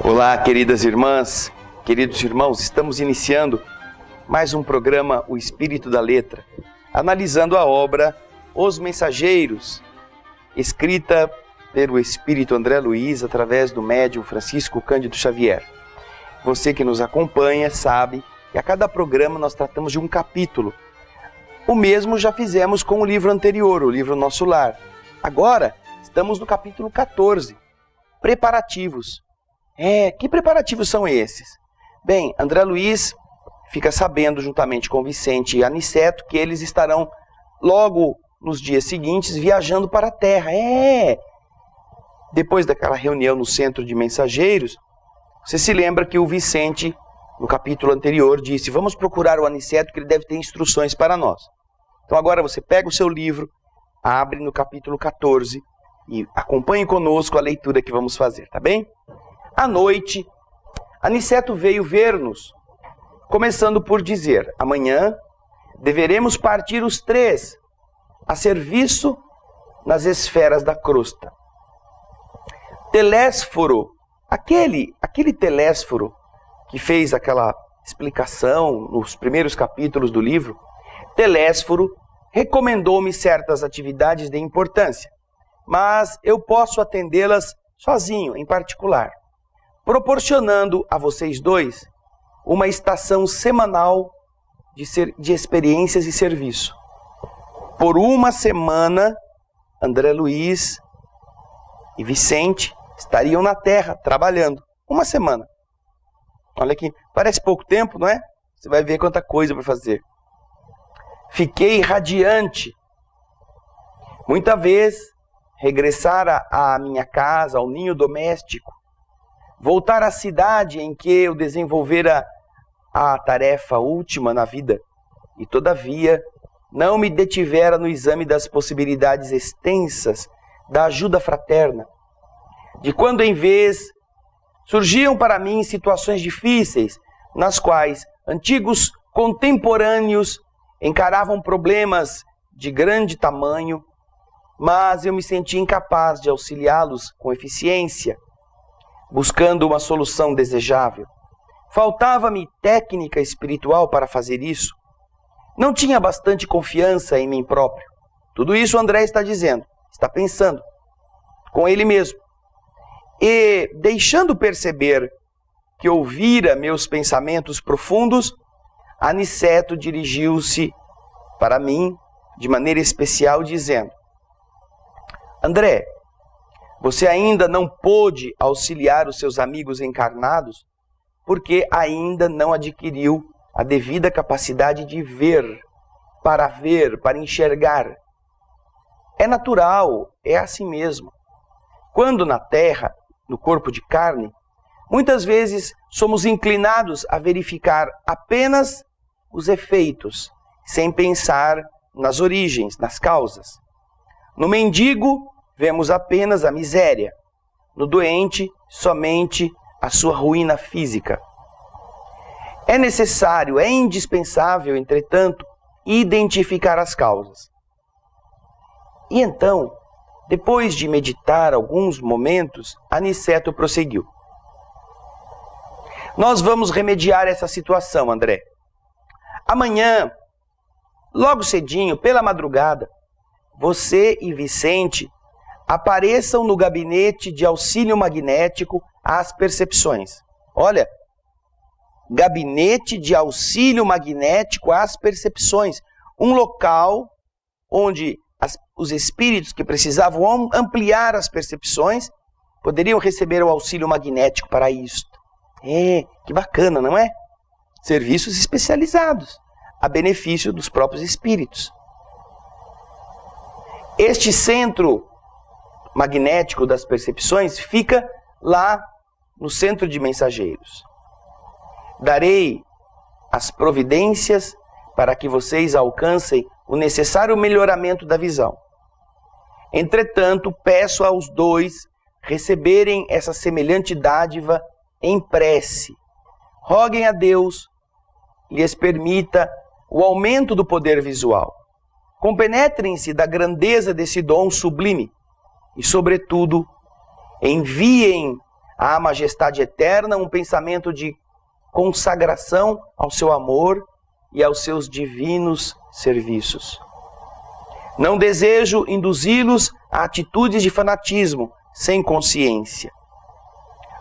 Olá, queridas irmãs, queridos irmãos, estamos iniciando mais um programa, O Espírito da Letra, analisando a obra Os Mensageiros, escrita pelo Espírito André Luiz através do médium Francisco Cândido Xavier. Você que nos acompanha sabe que a cada programa nós tratamos de um capítulo. O mesmo já fizemos com o livro anterior, o livro Nosso Lar. Agora estamos no capítulo 14, Preparativos. Que preparativos são esses? Bem, André Luiz fica sabendo, juntamente com Vicente e Aniceto, que eles estarão logo nos dias seguintes viajando para a Terra. Depois daquela reunião no centro de mensageiros, você se lembra que o Vicente, no capítulo anterior, disse: vamos procurar o Aniceto, que ele deve ter instruções para nós. Então agora você pega o seu livro, abre no capítulo 14 e acompanhe conosco a leitura que vamos fazer, tá bem? À noite, Aniceto veio ver-nos, começando por dizer: amanhã deveremos partir os três a serviço nas esferas da crosta. Telésforo, aquele Telésforo que fez aquela explicação nos primeiros capítulos do livro, Telésforo recomendou-me certas atividades de importância, mas eu posso atendê-las sozinho, em particular, proporcionando a vocês dois uma estação semanal de experiências e serviço. Por uma semana, André Luiz e Vicente estariam na Terra, trabalhando. Uma semana. Olha aqui, parece pouco tempo, não é? Você vai ver quanta coisa para fazer. Fiquei radiante. Muita vez, regressar à minha casa, ao ninho doméstico, voltar à cidade em que eu desenvolvera a tarefa última na vida, e todavia não me detivera no exame das possibilidades extensas da ajuda fraterna. De quando em vez surgiam para mim situações difíceis, nas quais antigos contemporâneos encaravam problemas de grande tamanho, mas eu me sentia incapaz de auxiliá-los com eficiência, buscando uma solução desejável. Faltava-me técnica espiritual para fazer isso. Não tinha bastante confiança em mim próprio. Tudo isso o André está dizendo, está pensando com ele mesmo. E, deixando perceber que ouvira meus pensamentos profundos, Aniceto dirigiu-se para mim de maneira especial, dizendo: André, você ainda não pôde auxiliar os seus amigos encarnados porque ainda não adquiriu a devida capacidade de ver, para enxergar. É natural, é assim mesmo. Quando na Terra, no corpo de carne, muitas vezes somos inclinados a verificar apenas os efeitos, sem pensar nas origens, nas causas. No mendigo, vemos apenas a miséria. No doente, somente a sua ruína física. É necessário, é indispensável, entretanto, identificar as causas. E então, depois de meditar alguns momentos, Aniceto prosseguiu: nós vamos remediar essa situação, André. Amanhã, logo cedinho, pela madrugada, você e Vicente apareçam no gabinete de auxílio magnético às percepções. Olha, gabinete de auxílio magnético às percepções. Um local onde os espíritos que precisavam ampliar as percepções poderiam receber o auxílio magnético para isto. Que bacana, não é? Serviços especializados, a benefício dos próprios espíritos. Este centro magnético das percepções fica lá no centro de mensageiros. Darei as providências para que vocês alcancem o necessário melhoramento da visão. Entretanto, peço aos dois receberem essa semelhante dádiva em prece. Roguem a Deus lhes permita o aumento do poder visual. Compenetrem-se da grandeza desse dom sublime e, sobretudo, enviem à majestade eterna, um pensamento de consagração ao seu amor e aos seus divinos serviços. Não desejo induzi-los a atitudes de fanatismo sem consciência.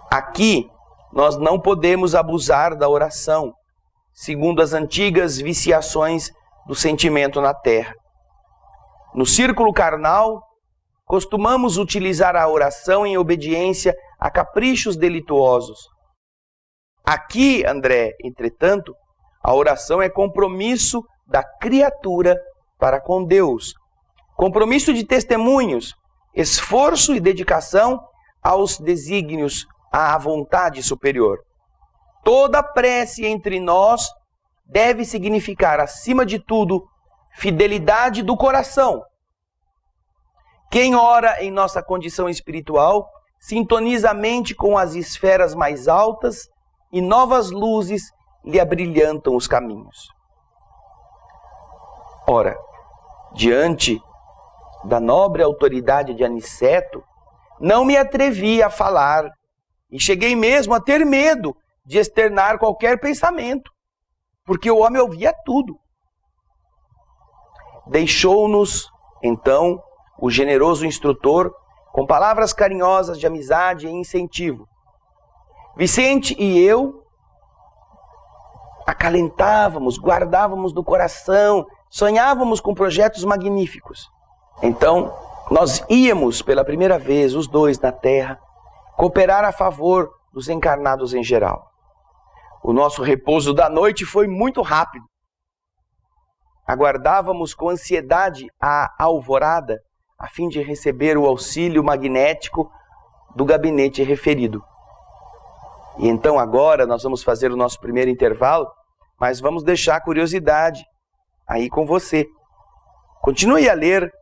Aqui, nós não podemos abusar da oração, segundo as antigas viciações do sentimento na terra. No círculo carnal, costumamos utilizar a oração em obediência a caprichos delituosos. Aqui, André, entretanto, a oração é compromisso da criatura para com Deus. Compromisso de testemunhos, esforço e dedicação aos desígnios, à vontade superior. Toda prece entre nós deve significar, acima de tudo, fidelidade do coração. Quem ora em nossa condição espiritual sintoniza a mente com as esferas mais altas e novas luzes lhe abrilhantam os caminhos. Ora, diante da nobre autoridade de Aniceto, não me atrevi a falar e cheguei mesmo a ter medo de externar qualquer pensamento, porque o homem ouvia tudo. Deixou-nos, então, o generoso instrutor com palavras carinhosas de amizade e incentivo. Vicente e eu acalentávamos, guardávamos no coração, sonhávamos com projetos magníficos. Então, nós íamos pela primeira vez, os dois na terra, cooperar a favor dos encarnados em geral. O nosso repouso da noite foi muito rápido. Aguardávamos com ansiedade a alvorada, a fim de receber o auxílio magnético do gabinete referido. E então agora nós vamos fazer o nosso primeiro intervalo, mas vamos deixar a curiosidade aí com você. Continue a ler,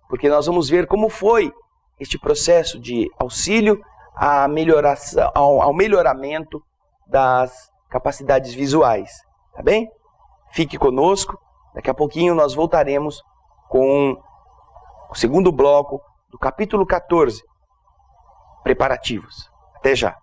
porque nós vamos ver como foi este processo de auxílio ao melhoramento das capacidades visuais. Tá bem? Fique conosco, daqui a pouquinho nós voltaremos com o segundo bloco do capítulo 14, preparativos. Até já!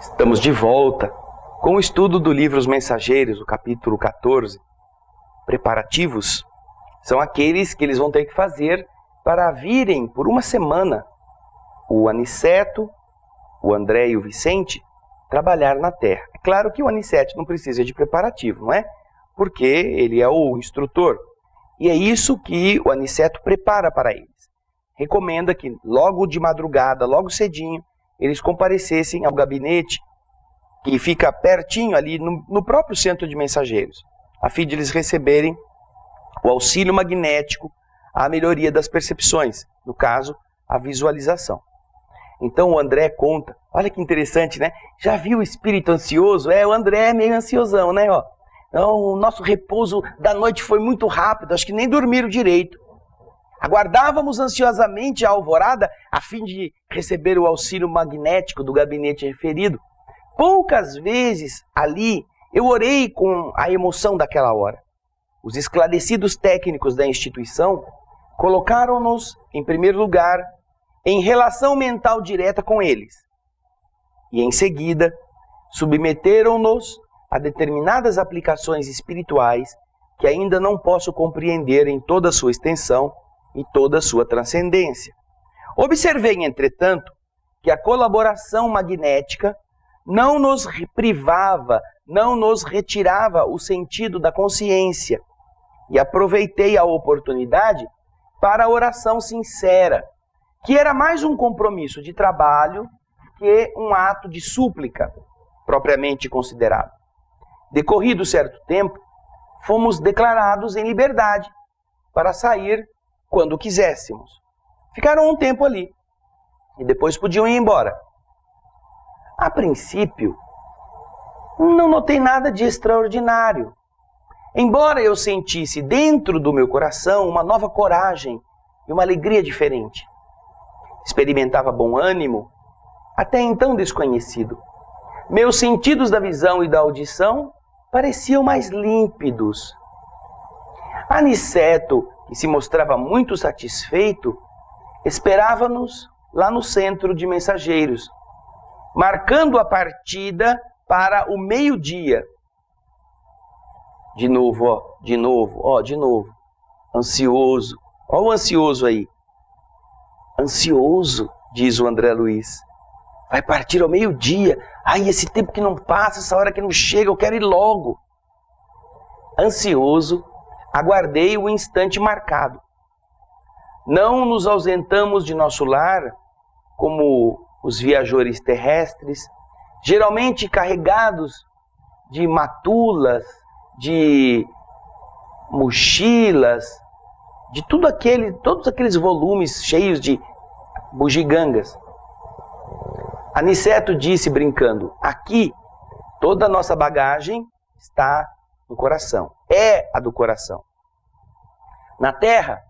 Estamos de volta com o estudo do livro Os Mensageiros, o capítulo 14. Preparativos são aqueles que eles vão ter que fazer para virem por uma semana, o Aniceto, o André e o Vicente, trabalhar na Terra. É claro que o Aniceto não precisa de preparativo, não é? Porque ele é o instrutor. E é isso que o Aniceto prepara para eles. Recomenda que logo de madrugada, logo cedinho, eles comparecessem ao gabinete que fica pertinho ali no próprio centro de mensageiros, a fim de eles receberem o auxílio magnético à melhoria das percepções, no caso, a visualização. Então o André conta, olha que interessante, né? Já viu o espírito ansioso? O André é meio ansiosão, né? Então, o nosso repouso da noite foi muito rápido, acho que nem dormiram direito. Aguardávamos ansiosamente a alvorada a fim de receber o auxílio magnético do gabinete referido. Poucas vezes ali eu orei com a emoção daquela hora. Os esclarecidos técnicos da instituição colocaram-nos, em primeiro lugar, em relação mental direta com eles. E em seguida, submeteram-nos a determinadas aplicações espirituais que ainda não posso compreender em toda a sua extensão e toda a sua transcendência. Observei, entretanto, que a colaboração magnética não nos privava, não nos retirava o sentido da consciência. E aproveitei a oportunidade para a oração sincera, que era mais um compromisso de trabalho que um ato de súplica, propriamente considerado. Decorrido certo tempo, fomos declarados em liberdade para sair quando quiséssemos. Ficaram um tempo ali e depois podiam ir embora. A princípio, não notei nada de extraordinário. embora eu sentisse dentro do meu coração uma nova coragem e uma alegria diferente. Experimentava bom ânimo, até então desconhecido. Meus sentidos da visão e da audição pareciam mais límpidos. Aniceto, que se mostrava muito satisfeito, esperava-nos lá no centro de mensageiros, marcando a partida para o meio-dia. De novo. Ansioso. Olha o ansioso aí. Ansioso, diz o André Luiz. Vai partir ao meio-dia. Ai, esse tempo que não passa, essa hora que não chega, eu quero ir logo. Ansioso, aguardei o instante marcado. Não nos ausentamos de nosso lar, como os viajores terrestres, geralmente carregados de matulas, de mochilas, de todos aqueles volumes cheios de bugigangas. Aniceto disse brincando, aqui toda a nossa bagagem está no coração, é a do coração. Na terra,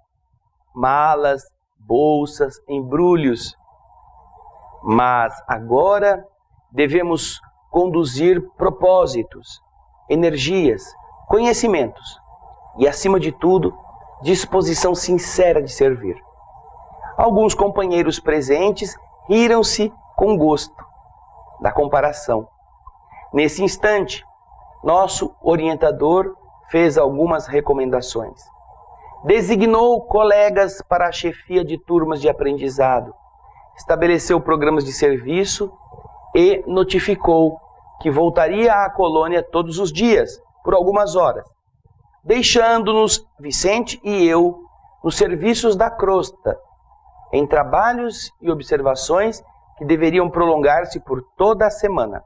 malas, bolsas, embrulhos, mas agora devemos conduzir propósitos, energias, conhecimentos e, acima de tudo, disposição sincera de servir. Alguns companheiros presentes riram-se com gosto da comparação. Nesse instante, nosso orientador fez algumas recomendações. Designou colegas para a chefia de turmas de aprendizado, estabeleceu programas de serviço e notificou que voltaria à colônia todos os dias, por algumas horas, deixando-nos, Vicente e eu, nos serviços da crosta, em trabalhos e observações que deveriam prolongar-se por toda a semana.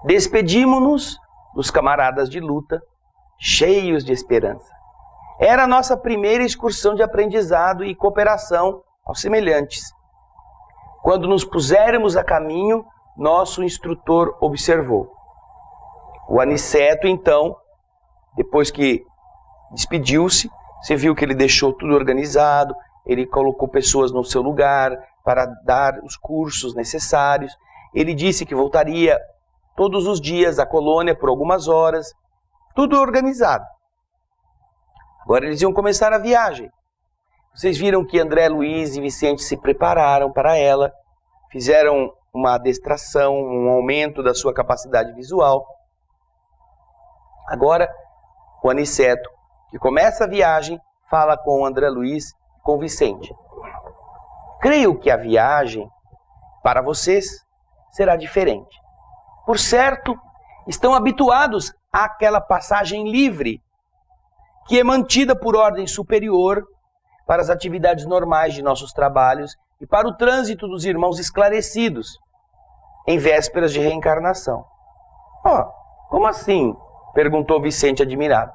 Despedimos-nos dos camaradas de luta, cheios de esperança. Era a nossa primeira excursão de aprendizado e cooperação aos semelhantes. Quando nos pusermos a caminho, nosso instrutor observou. O Aniceto, então, depois que despediu-se, você viu que ele deixou tudo organizado, ele colocou pessoas no seu lugar para dar os cursos necessários. Ele disse que voltaria todos os dias à colônia por algumas horas, tudo organizado. Agora eles iam começar a viagem. Vocês viram que André Luiz e Vicente se prepararam para ela, fizeram uma adestração, um aumento da sua capacidade visual. Agora, o Aniceto, que começa a viagem, fala com o André Luiz e com o Vicente. Creio que a viagem, para vocês, será diferente. Por certo, estão habituados àquela passagem livre, que é mantida por ordem superior para as atividades normais de nossos trabalhos e para o trânsito dos irmãos esclarecidos, em vésperas de reencarnação. Como assim? Perguntou Vicente admirado.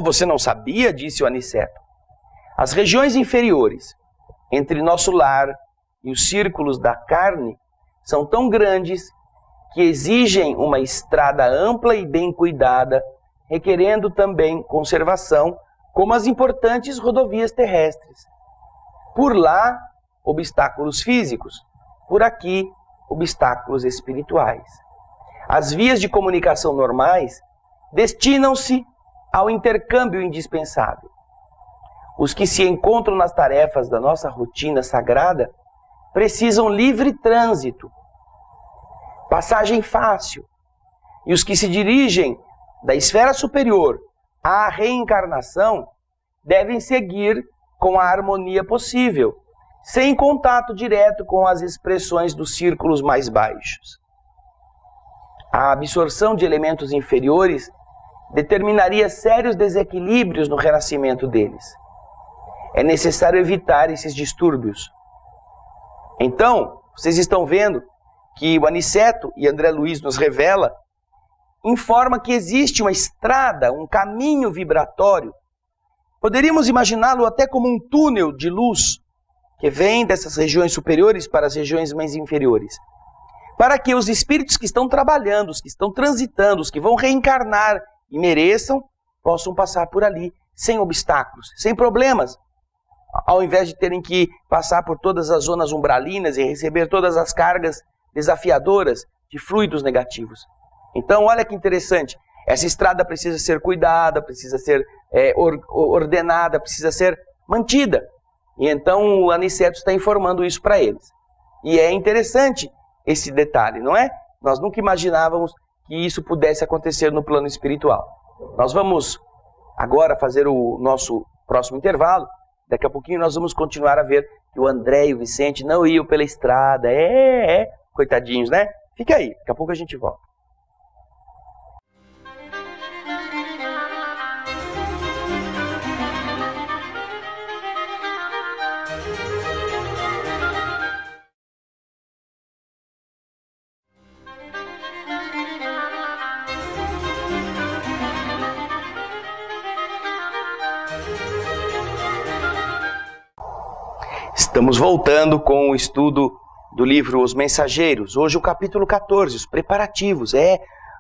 Você não sabia? Disse o Aniceto. As regiões inferiores, entre nosso lar e os círculos da carne, são tão grandes que exigem uma estrada ampla e bem cuidada, requerendo também conservação, como as importantes rodovias terrestres. Por lá, obstáculos físicos, por aqui, obstáculos espirituais. As vias de comunicação normais destinam-se ao intercâmbio indispensável. Os que se encontram nas tarefas da nossa rotina sagrada precisam livre trânsito, passagem fácil, e os que se dirigem da esfera superior à reencarnação devem seguir com a harmonia possível, sem contato direto com as expressões dos círculos mais baixos. A absorção de elementos inferiores determinaria sérios desequilíbrios no renascimento deles. É necessário evitar esses distúrbios. Então, vocês estão vendo que o Aniceto e André Luiz nos revela, informa que existe uma estrada, um caminho vibratório. Poderíamos imaginá-lo até como um túnel de luz que vem dessas regiões superiores para as regiões mais inferiores. Para que os espíritos que estão trabalhando, os que estão transitando, os que vão reencarnar e mereçam, possam passar por ali sem obstáculos, sem problemas, ao invés de terem que passar por todas as zonas umbralinas e receber todas as cargas desafiadoras de fluidos negativos. Então, olha que interessante, essa estrada precisa ser cuidada, precisa ser ordenada, precisa ser mantida. E então o Aniceto está informando isso para eles. E é interessante esse detalhe, não é? Nós nunca imaginávamos que isso pudesse acontecer no plano espiritual. Nós vamos agora fazer o nosso próximo intervalo. Daqui a pouquinho nós vamos continuar a ver que o André e o Vicente não iam pela estrada. Coitadinhos, né? Fica aí, daqui a pouco a gente volta. Estamos voltando com o estudo do livro Os Mensageiros. Hoje o capítulo 14, os preparativos.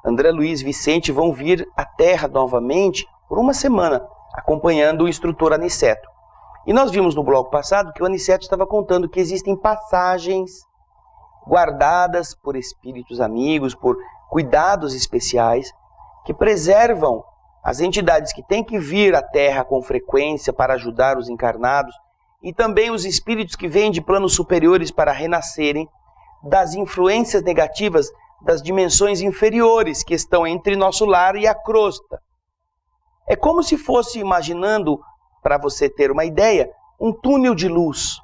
André Luiz e Vicente vão vir à Terra novamente por uma semana, acompanhando o instrutor Aniceto. E nós vimos no bloco passado que o Aniceto estava contando que existem passagens guardadas por espíritos amigos, por cuidados especiais, que preservam as entidades que têm que vir à Terra com frequência para ajudar os encarnados, e também os espíritos que vêm de planos superiores para renascerem das influências negativas das dimensões inferiores que estão entre nosso lar e a crosta. É como se fosse, imaginando, para você ter uma ideia, um túnel de luz,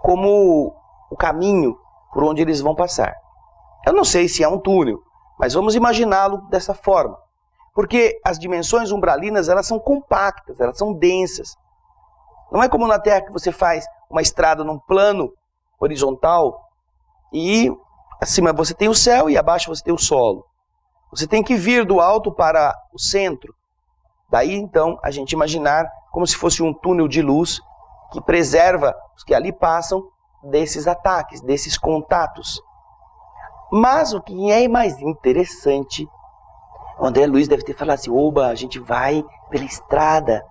como o caminho por onde eles vão passar. Eu não sei se é um túnel, mas vamos imaginá-lo dessa forma. Porque as dimensões umbralinas, elas são compactas, elas são densas. Não é como na Terra que você faz uma estrada num plano horizontal e acima você tem o céu e abaixo você tem o solo. Você tem que vir do alto para o centro. Daí então a gente imaginar como se fosse um túnel de luz que preserva os que ali passam desses ataques, desses contatos. Mas o que é mais interessante, o André Luiz deve ter falado assim, oba, a gente vai pela estrada.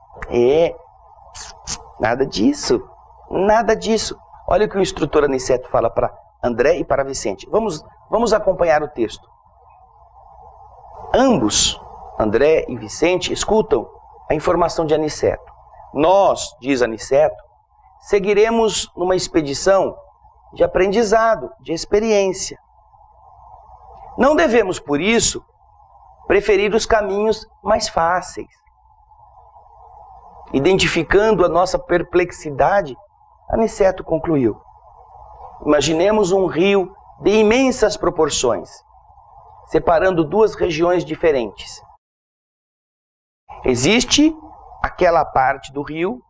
Nada disso, nada disso. Olha o que o instrutor Aniceto fala para André e para Vicente. Vamos acompanhar o texto. Ambos, André e Vicente, escutam a informação de Aniceto. Nós, diz Aniceto, seguiremos numa expedição de aprendizado, de experiência. Não devemos, por isso, preferir os caminhos mais fáceis. Identificando a nossa perplexidade, Aniceto concluiu. Imaginemos um rio de imensas proporções, separando duas regiões diferentes. Existe aquela parte do rio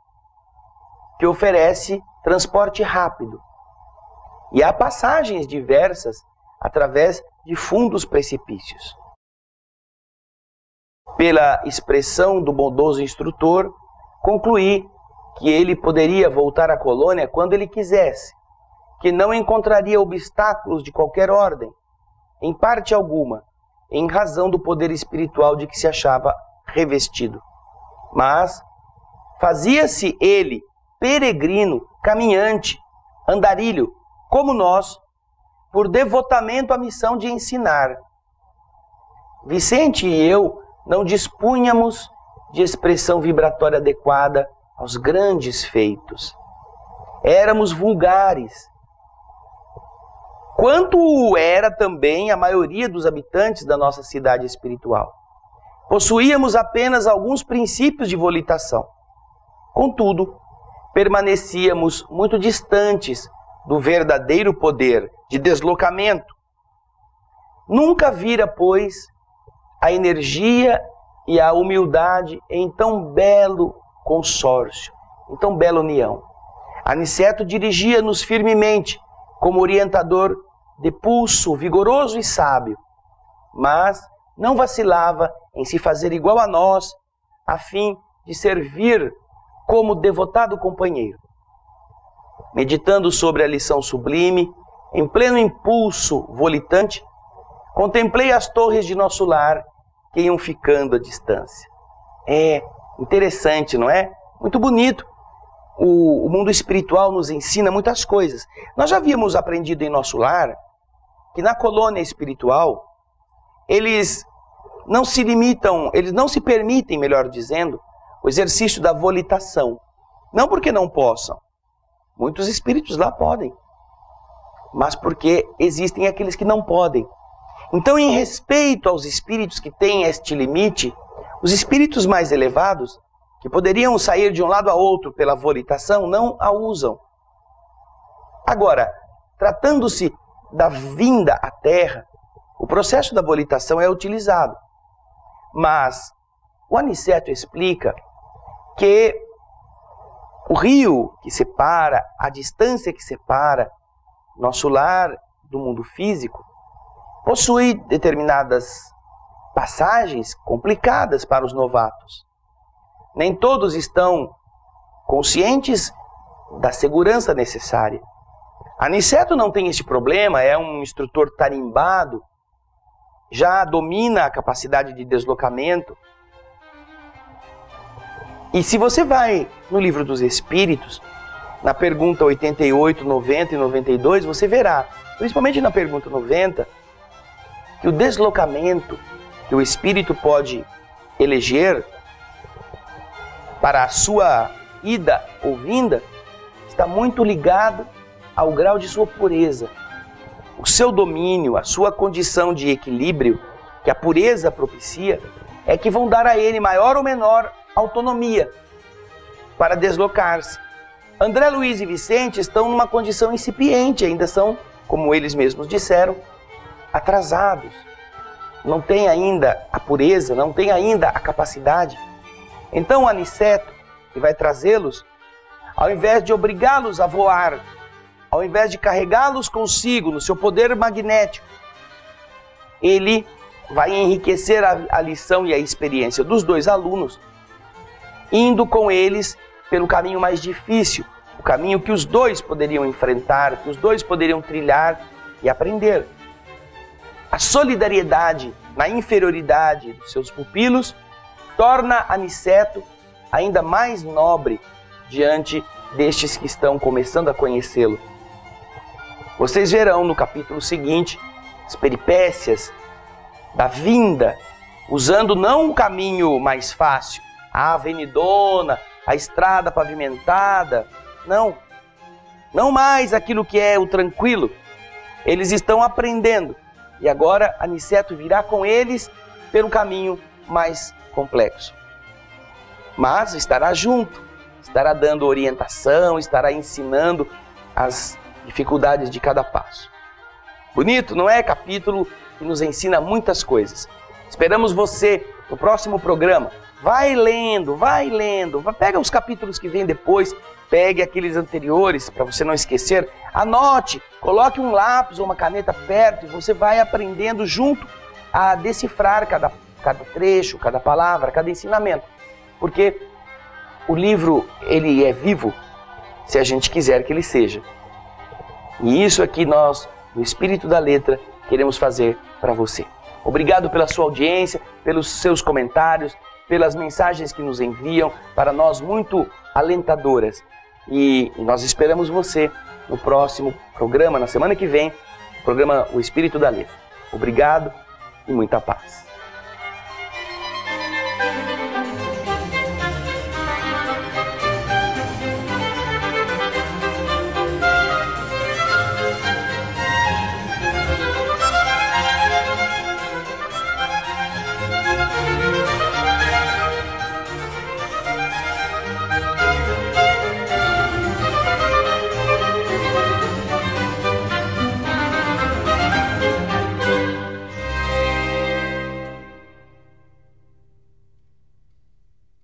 que oferece transporte rápido, e há passagens diversas através de fundos precipícios. Pela expressão do bondoso instrutor, concluí que ele poderia voltar à colônia quando ele quisesse, que não encontraria obstáculos de qualquer ordem, em parte alguma, em razão do poder espiritual de que se achava revestido. Mas fazia-se ele peregrino, caminhante, andarilho, como nós, por devotamento à missão de ensinar. Vicente e eu não dispunhamos de expressão vibratória adequada aos grandes feitos. Éramos vulgares. Quanto era também a maioria dos habitantes da nossa cidade espiritual. Possuíamos apenas alguns princípios de volitação. Contudo, permanecíamos muito distantes do verdadeiro poder de deslocamento. Nunca vira, pois, a energia e a humildade em tão belo consórcio, em tão bela união. Aniceto dirigia-nos firmemente, como orientador de pulso vigoroso e sábio, mas não vacilava em se fazer igual a nós, a fim de servir como devotado companheiro. Meditando sobre a lição sublime, em pleno impulso volitante, contemplei as torres de nosso lar que iam ficando à distância. É interessante, não é? Muito bonito. O mundo espiritual nos ensina muitas coisas. Nós já havíamos aprendido em nosso lar que na colônia espiritual, eles não se limitam, eles não se permitem, melhor dizendo, o exercício da volitação. Não porque não possam. Muitos espíritos lá podem. Mas porque existem aqueles que não podem. Então, em respeito aos espíritos que têm este limite, os espíritos mais elevados, que poderiam sair de um lado a outro pela volitação, não a usam. Agora, tratando-se da vinda à Terra, o processo da volitação é utilizado. Mas o Aniceto explica que o rio que separa, a distância que separa nosso lar do mundo físico, possui determinadas passagens complicadas para os novatos. Nem todos estão conscientes da segurança necessária. Aniceto não tem esse problema, é um instrutor tarimbado, já domina a capacidade de deslocamento. E se você vai no Livro dos Espíritos, na pergunta 88, 90 e 92, você verá, principalmente na pergunta 90, que o deslocamento que o espírito pode eleger para a sua ida ou vinda está muito ligado ao grau de sua pureza. O seu domínio, a sua condição de equilíbrio que a pureza propicia é que vão dar a ele maior ou menor autonomia para deslocar-se. André Luiz e Vicente estão numa condição incipiente, ainda são, como eles mesmos disseram, atrasados. Não tem ainda a pureza, não tem ainda a capacidade. Então o Aniceto, que vai trazê-los, ao invés de obrigá-los a voar, ao invés de carregá-los consigo no seu poder magnético, ele vai enriquecer a lição e a experiência dos dois alunos, indo com eles pelo caminho mais difícil, o caminho que os dois poderiam enfrentar, que os dois poderiam trilhar e aprender. A solidariedade na inferioridade dos seus pupilos torna Aniceto ainda mais nobre diante destes que estão começando a conhecê-lo. Vocês verão no capítulo seguinte as peripécias da vinda, usando não o caminho mais fácil, a avenidona, a estrada pavimentada, não mais aquilo que é o tranquilo. Eles estão aprendendo e agora Aniceto virá com eles pelo caminho mais complexo. Mas estará junto, estará dando orientação, estará ensinando as dificuldades de cada passo. Bonito, não é? Capítulo que nos ensina muitas coisas. Esperamos você no próximo programa. Vai lendo, pega os capítulos que vêm depois, pegue aqueles anteriores para você não esquecer, anote, coloque um lápis ou uma caneta perto e você vai aprendendo junto a decifrar cada trecho, cada palavra, cada ensinamento. Porque o livro, ele é vivo se a gente quiser que ele seja. E isso é que nós, no Espírito da Letra, queremos fazer para você. Obrigado pela sua audiência, pelos seus comentários, pelas mensagens que nos enviam, para nós muito alentadoras. E nós esperamos você no próximo programa, na semana que vem, o programa O Espírito da Letra. Obrigado e muita paz.